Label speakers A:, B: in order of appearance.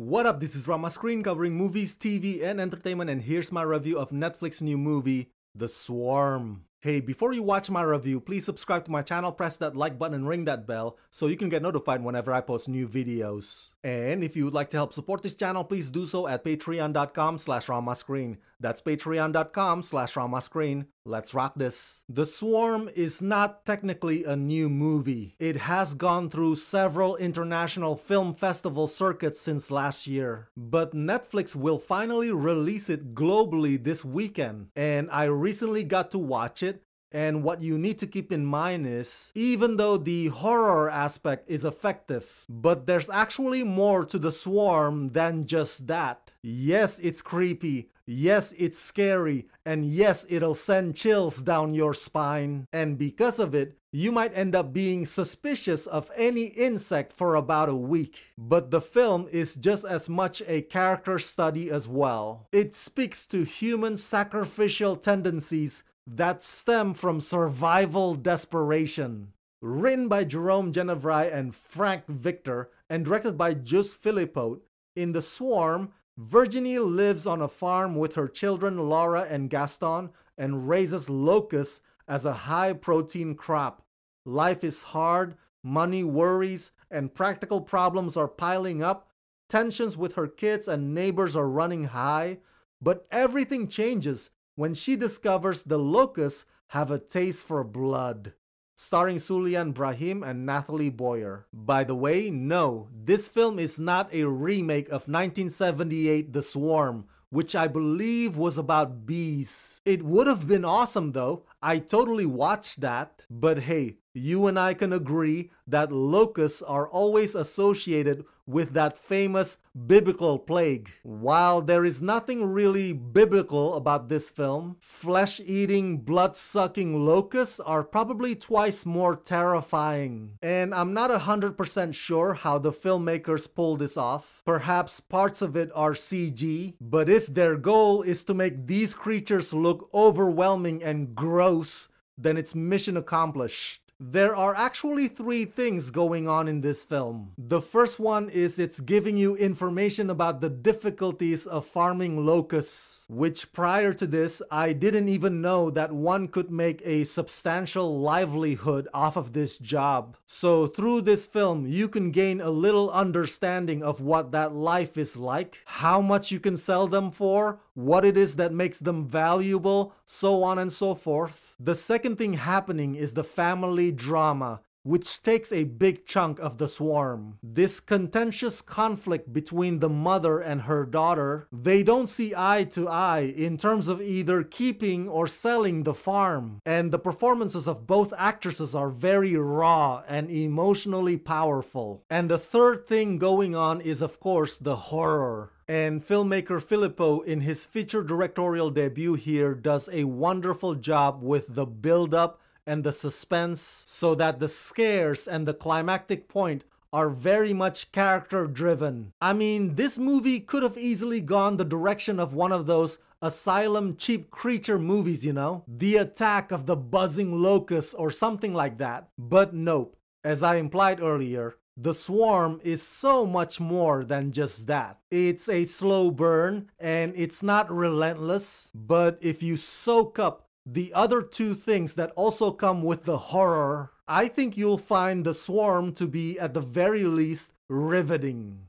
A: What up, this is Rama Screen covering movies, TV, and entertainment, and here's my review of Netflix's new movie, The Swarm. Hey, before you watch my review, please subscribe to my channel, press that like button, and ring that bell so you can get notified whenever I post new videos. And if you would like to help support this channel, please do so at patreon.com/ramascreen. That's patreon.com/ramascreen. Let's rock this. The Swarm is not technically a new movie. It has gone through several international film festival circuits since last year. But Netflix will finally release it globally this weekend. And I recently got to watch it. And what you need to keep in mind is, even though the horror aspect is effective, but there's actually more to The Swarm than just that. Yes, it's creepy. Yes, it's scary. And yes, it'll send chills down your spine. And because of it, you might end up being suspicious of any insect for about a week. But the film is just as much a character study as well. It speaks to human sacrificial tendencies that stem from survival desperation. Written by Jerome Genevrai and Frank Victor and directed by Jus Philippot, in The Swarm, Virginie lives on a farm with her children Laura and Gaston and raises locusts as a high-protein crop. Life is hard, money worries, and practical problems are piling up. Tensions with her kids and neighbors are running high, but everything changes when she discovers the locusts have a taste for blood. Starring Sulian Brahim and Nathalie Boyer. By the way, no, this film is not a remake of 1978 The Swarm, which I believe was about bees. It would have been awesome though. I totally watched that. But hey, you and I can agree that locusts are always associated with that famous biblical plague. While there is nothing really biblical about this film, flesh-eating, blood-sucking locusts are probably twice more terrifying. And I'm not 100% sure how the filmmakers pulled this off. Perhaps parts of it are CG, but if their goal is to make these creatures look overwhelming and gross, then it's mission accomplished. There are actually three things going on in this film. The first one is it's giving you information about the difficulties of farming locusts, which prior to this, I didn't even know that one could make a substantial livelihood off of this job. So through this film, you can gain a little understanding of what that life is like, how much you can sell them for, what it is that makes them valuable, so on and so forth. The second thing happening is the family drama, which takes a big chunk of The Swarm. This contentious conflict between the mother and her daughter, they don't see eye to eye in terms of either keeping or selling the farm. And the performances of both actresses are very raw and emotionally powerful. And the third thing going on is, of course, the horror. And filmmaker Philippot, in his feature directorial debut here, does a wonderful job with the build-up and the suspense, so that the scares and the climactic point are very much character driven. I mean, this movie could have easily gone the direction of one of those asylum cheap creature movies, you know? The Attack of the Buzzing Locusts or something like that. But nope, as I implied earlier, The Swarm is so much more than just that. It's a slow burn and it's not relentless, but if you soak up the other two things that also come with the horror, I think you'll find The Swarm to be, at the very least, riveting.